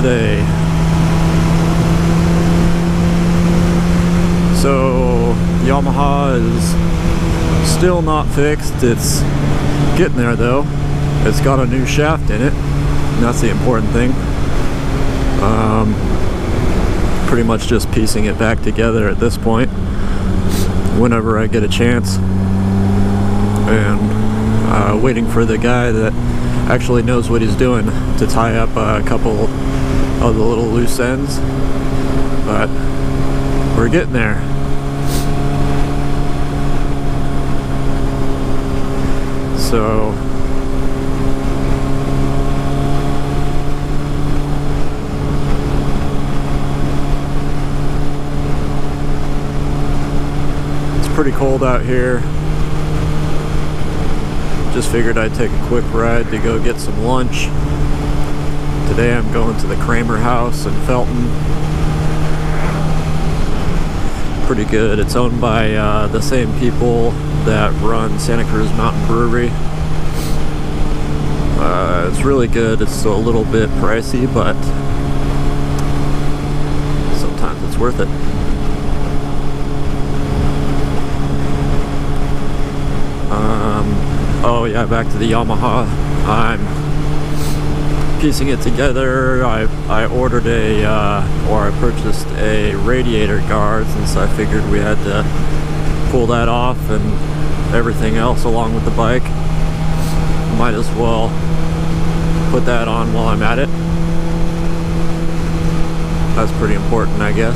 today. So Yamaha is still not fixed. It's getting there though. It's got a new shaft in it, and that's the important thing. Pretty much just piecing it back together at this point whenever I get a chance, and waiting for the guy that actually knows what he's doing to tie up a couple of the little loose ends, but we're getting there. So it's pretty cold out here. Just figured I'd take a quick ride to go get some lunch. Today I'm going to the Cremer House in Felton. Pretty good. It's owned by the same people that run Santa Cruz Mountain Brewery. It's really good. It's still a little bit pricey, but sometimes it's worth it. Oh yeah, back to the Yamaha. I'm piecing it together. I ordered I purchased a radiator guard, since I figured we had to pull that off and everything else along with the bike. Might as well put that on while I'm at it. That's pretty important, I guess.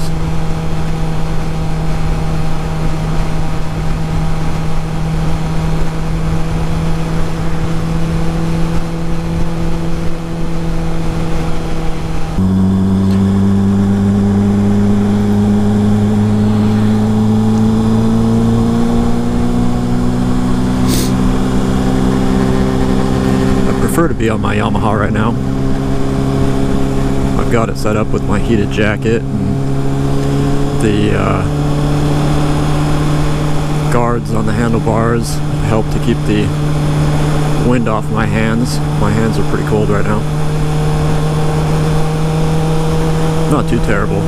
To be on my Yamaha right now. I've got it set up with my heated jacket, and the guards on the handlebars help to keep the wind off my hands. My hands are pretty cold right now. Not too terrible.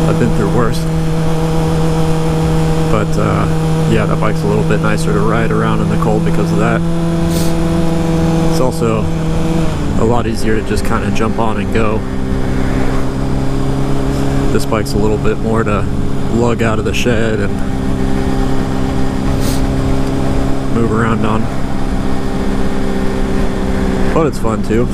I've been through worse. But yeah, that bike's a little bit nicer to ride around in the cold because of that. It's also a lot easier to just kind of jump on and go. This bike's a little bit more to lug out of the shed and move around on. But it's fun too.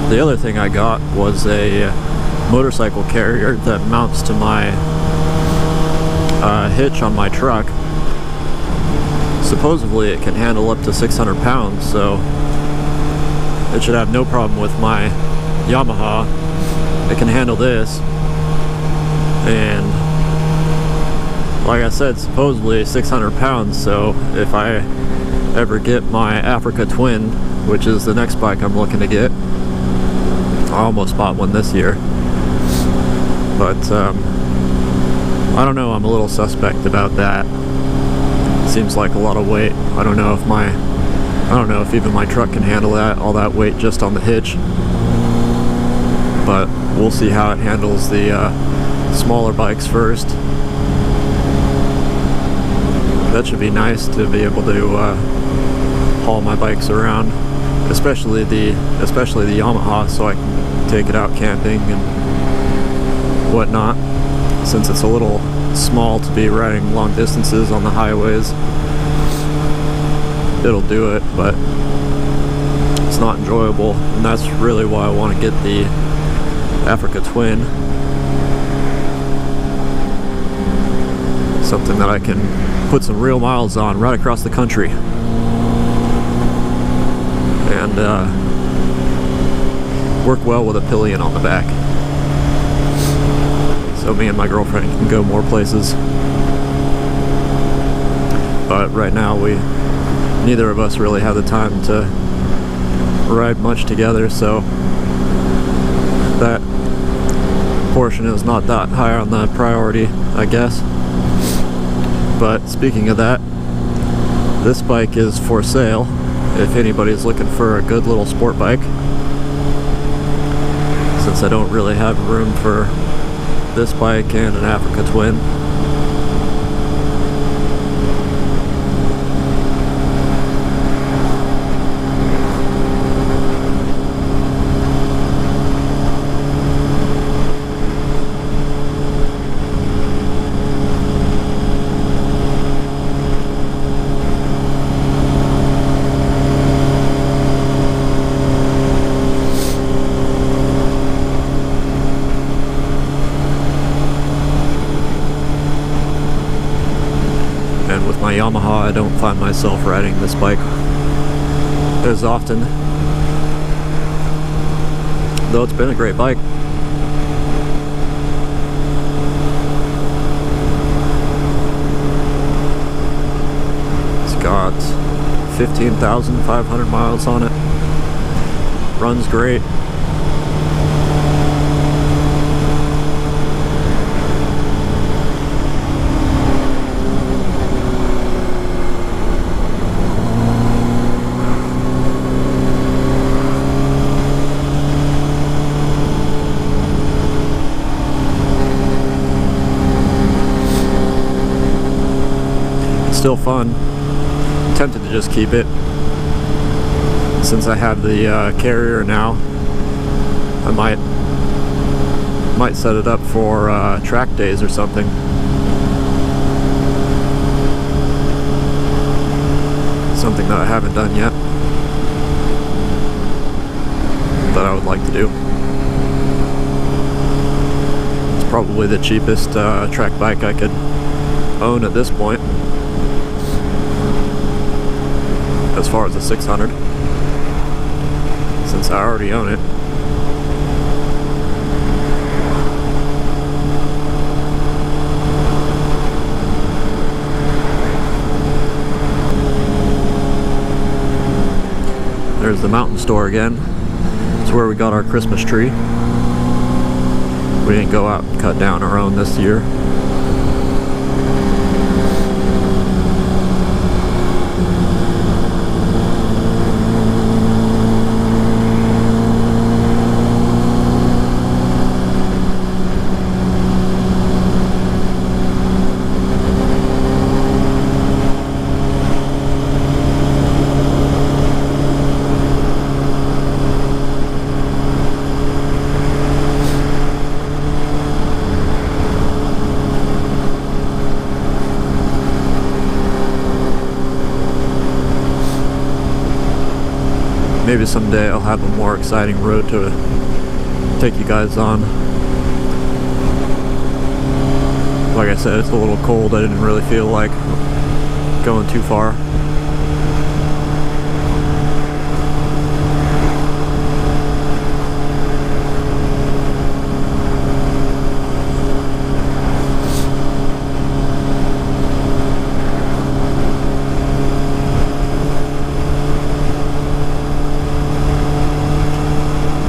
The other thing I got was a motorcycle carrier that mounts to my hitch on my truck. Supposedly it can handle up to 600 pounds, so it should have no problem with my Yamaha. It can handle this, and like I said, supposedly 600 pounds, so if I ever get my Africa Twin, which is the next bike I'm looking to get, I almost bought one this year, but I don't know, I'm a little suspect about that. It seems like a lot of weight. I don't know if even my truck can handle that, all that weight just on the hitch. But we'll see how it handles the smaller bikes first. That should be nice to be able to haul my bikes around, especially the Yamaha, so I can take it out camping and whatnot, since it's a little small to be riding long distances on the highways. It'll do it, but it's not enjoyable, and that's really why I want to get the Africa Twin. Something that I can put some real miles on right across the country. And work well with a pillion on the back. So me and my girlfriend can go more places. But right now neither of us really have the time to ride much together, so that portion is not that high on the priority, I guess. But speaking of that, this bike is for sale if anybody's looking for a good little sport bike. Since I don't really have room for this bike and an Africa Twin. My Yamaha, I don't find myself riding this bike as often, though it's been a great bike. It's got 15,500 miles on it, runs great. Still fun. I'm tempted to just keep it since I have the carrier now. I might set it up for track days or something. Something that I haven't done yet, that I would like to do. It's probably the cheapest track bike I could own at this point, as far as the 600, since I already own it. There's the mountain store again. It's where we got our Christmas tree. We didn't go out and cut down our own this year. Maybe someday I'll have a more exciting road to take you guys on. Like I said, it's a little cold. I didn't really feel like going too far.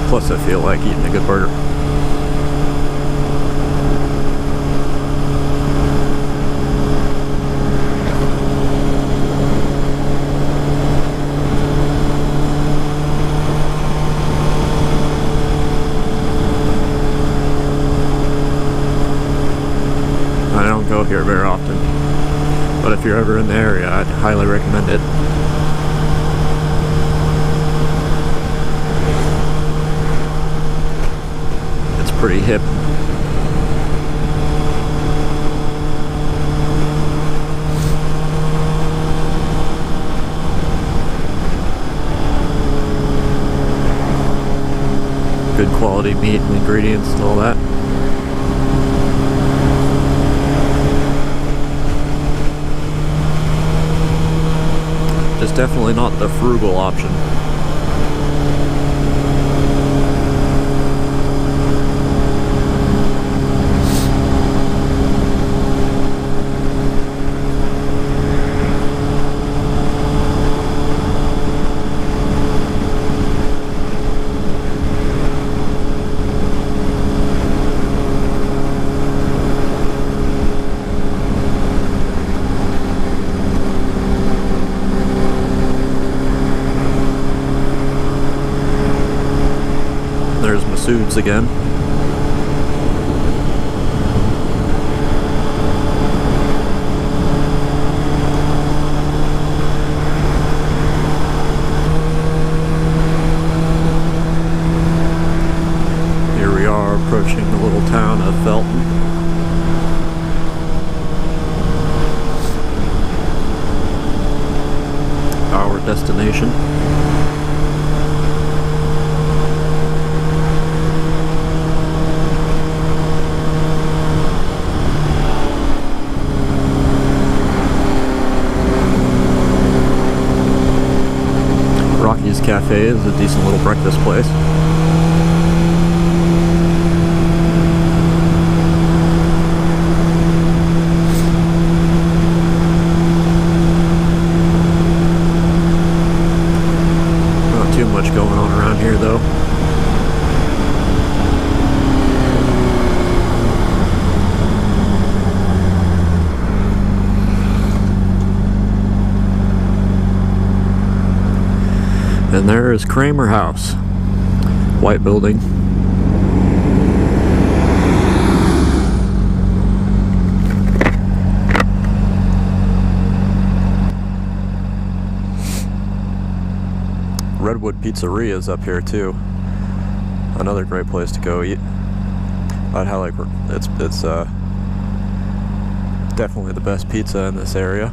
Plus, I feel like eating a good burger. I don't go here very often, but if you're ever in the area, I'd highly recommend it. Pretty hip. Good quality meat and ingredients and all that. Just definitely not the frugal option. Suits again. Here we are approaching the little town of Felton. Our destination. Rocky's Cafe is a decent little breakfast place. Not too much going on around here though. And there is Cremer House. White building. Redwood Pizzeria is up here too. Another great place to go eat. I'd highly it's definitely the best pizza in this area.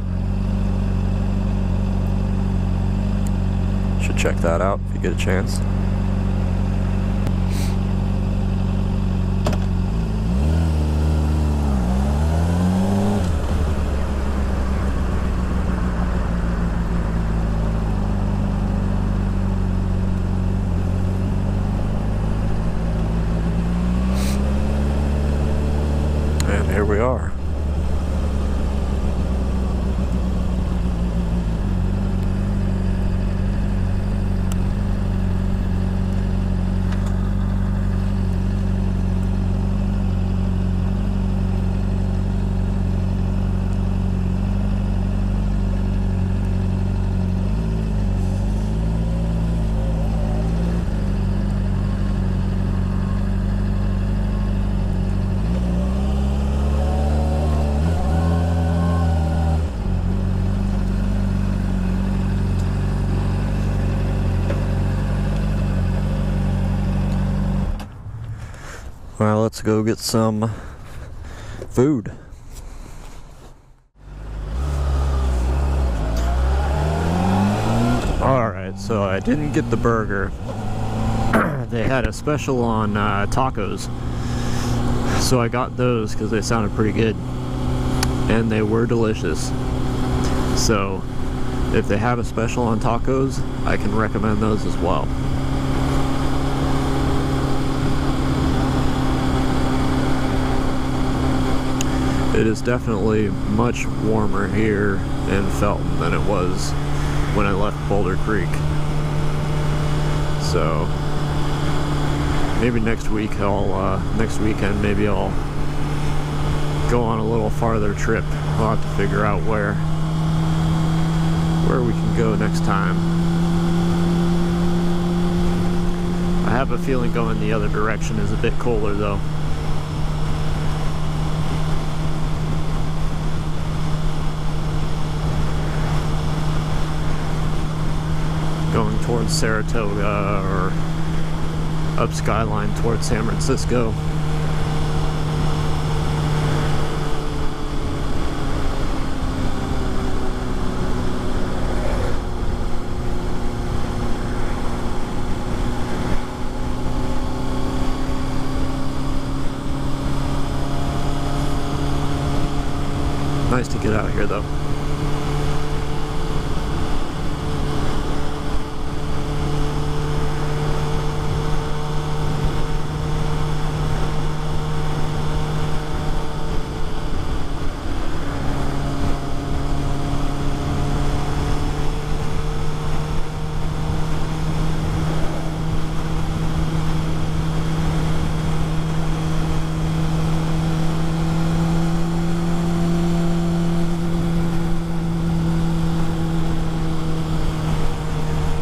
Should check that out if you get a chance. And here we are. Well, let's go get some food. Alright, so I didn't get the burger. They had a special on tacos. So I got those because they sounded pretty good. And they were delicious. So if they have a special on tacos, I can recommend those as well. It is definitely much warmer here in Felton than it was when I left Boulder Creek. So maybe next weekend maybe I'll go on a little farther trip. I'll have to figure out where we can go next time. I have a feeling going the other direction is a bit colder though. Going towards Saratoga or up Skyline towards San Francisco. Nice to get out here though.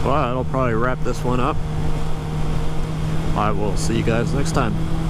Well, that'll probably wrap this one up. I will see you guys next time.